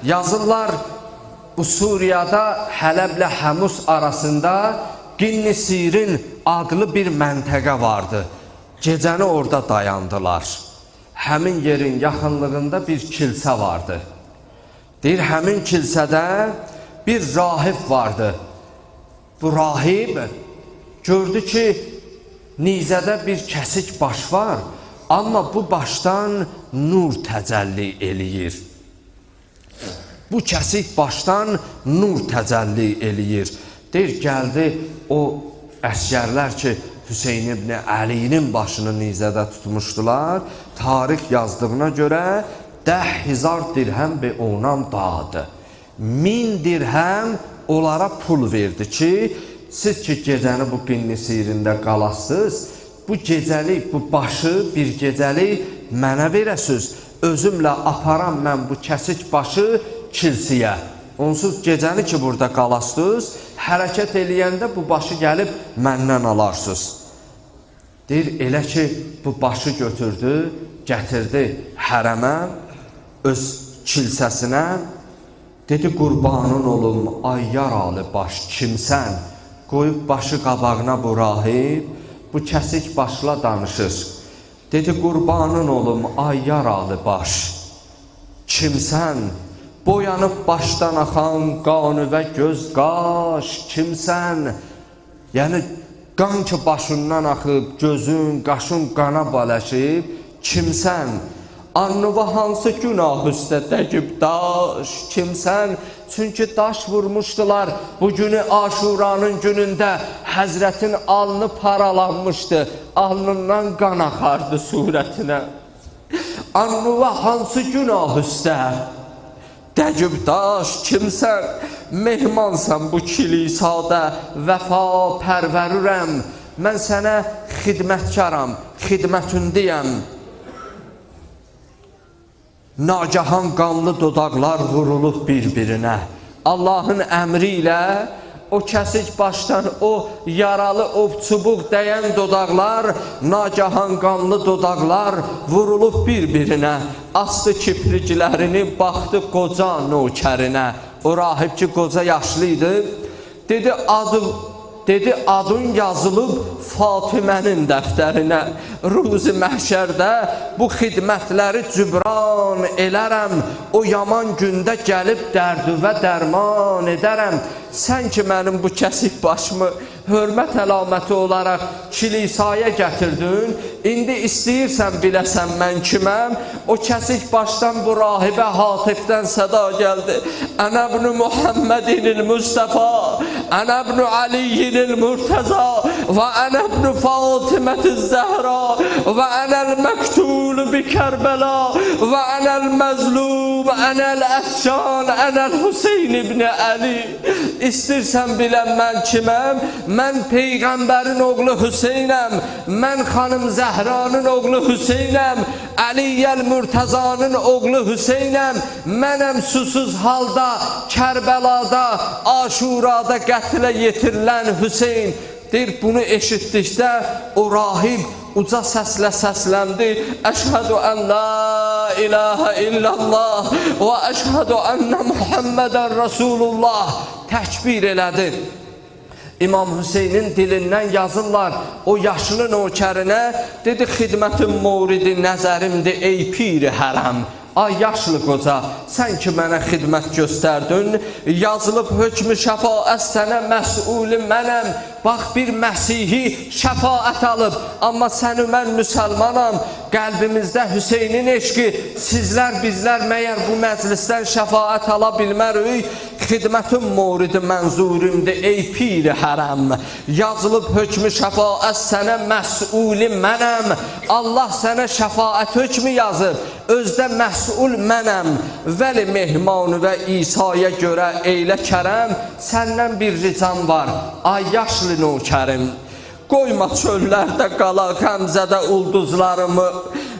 yazırlar, bu Suriyada Hələblə Həmus arasında Qinnisirin adlı bir məntəqə vardı. Gecəni orada dayandılar. Həmin yerin yaxınlığında bir kilsə vardı. Deyir, həmin kilsədə bir rahib vardı. Bu rahib gördü ki, nizədə bir kəsik baş var, amma bu başdan nur təcəlli eləyir. Bu kəsik başdan nur təcəlli eləyir. Deyir, gəldi o əsgərlər ki, Hüseyin ibn Əlinin başını nizədə tutmuşdular. Tarix yazdığına görə 10,000 dirhəm be onam dadı. 1000 dirhəm onlara pul verdi ki, siz ki gecəni bu Qinnisirində qalasınız, bu gecəlik, bu başı bir gecəlik mənə verəsiz. Özümlə aparam mən bu kəsik başı kilsiyə. Onsuz gecəni ki burada qalasınız, hərəkət eləyəndə bu başı gəlib məndən alarsınız. Deyir, elə ki bu başı götürdü, gətirdi hərəmə, öz kilsəsinə. Dedi, qurbanın olum, ay yaralı baş, kimsən? Qoyub başı qabağına bu rahib, bu kəsik başla danışır. Dedi, qurbanın olum, ay yaralı baş, kimsən? Boyanıb başdan axan qanı və göz qaş, kimsən? Yəni, qan ki başından axıb, gözün, qaşın qana baləşib, kimsən? Annuva hansı günah üstə dəkib daş, kimsən? Çünki daş vurmuşdular bu günü Aşuranın günündə Həzrətin alnı paralanmışdı, alnından qan axardı surətinə. Annuva hansı günah üstə dəkib daş, kimsən? Mehmansan bu kilisada, vəfa pərvərürəm, mən sənə xidmətkaram, xidmətündəyəm. Nagahan qanlı dodaqlar vurulub bir-birinə. Allahın əmri ilə o kəsik başdan o yaralı, o çubuq dəyən dodaqlar, nagahan qanlı dodaqlar vurulub bir-birinə. Astı kipriklərini, baxdı qoca nökərinə. O rahib ki, qoca yaşlıydı. Dedi, adın yazılıb Fatimənin dəftərinə. Ruzi məhşərdə bu xidmətləri cübran elərəm. O yaman gündə gəlib dərdüvə dərman edərəm. Sən ki, mənim bu kəsik başımı hörmət əlaməti olaraq kilisaya gətirdin, indi istəyirsən biləsən mən kiməm? O kəsik başdan bu rahibə Hatifdən səda gəldi. Ənəbnü Muhammedinil Mustafa, ənəbnü Aliyyinil Murtəza, və ənəbnü Fatimətiz Zəhra, və ənəl məktulu bi Kərbəla, və ənəl məzlum, ənəl əfşan, ənəl Hüseyin ibn Əli. İstirsən bilən mən kiməm? Mən Peyğəmbərin oğlu Hüseynəm, mən xanım Zəhranın oğlu Hüseynəm, Əliyyəl Mürtəzanın oğlu Hüseynəm, mənəm susuz halda Kərbəlada, Aşurada qətlə yetirilən Hüseyn. Deyir, bunu eşitdikdə o rahib uca səslə səsləndi. Əşhədü ən la ilahə illallah və əşhədü ənnə Muhammədən Rasulullah təkbir elədi. İmam Hüseynin dilindən yazırlar o yaşlı nökərinə. Dedi, xidmətin muridi nəzərimdir ey piri hərəm. Ay yaşlı qoca, sən ki mənə xidmət göstərdin, yazılıb hökmü şəfaət sənə məsulü mənəm. Bax, bir Məsihi şəfaət alıb, amma səni mən müsəlmanam. Qəlbimizdə Hüseynin eşqi, sizlər, bizlər məyər bu məclisdən şəfaət ala bilmərik? Xidmətin muridi mənzurimdir ey piri hərəm. Yazılıb hökmü şəfaət sənə məsulü mənəm. Allah sənə şəfaət hökmü yazıb, özdə məsul mənəm. Vəli mehmanı və İsa'ya görə eylə kərəm. Səndən bir ricam var, ay yaşlı nökərim. Qoyma çöllərdə qala Qəmzədə ulduzlarımı.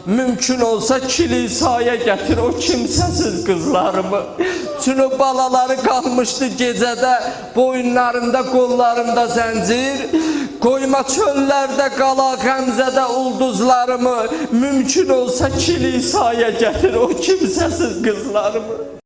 Mümkün olsa kilisaya gətir o kimsəsiz qızlarımı. Çünki balaları qalmışdı gecədə, boyunlarında, qollarında zəncir. Qoyma çöllərdə qala Qəmzədə ulduzlarımı. Mümkün olsa kilisaya gətir o kimsəsiz qızlarımı.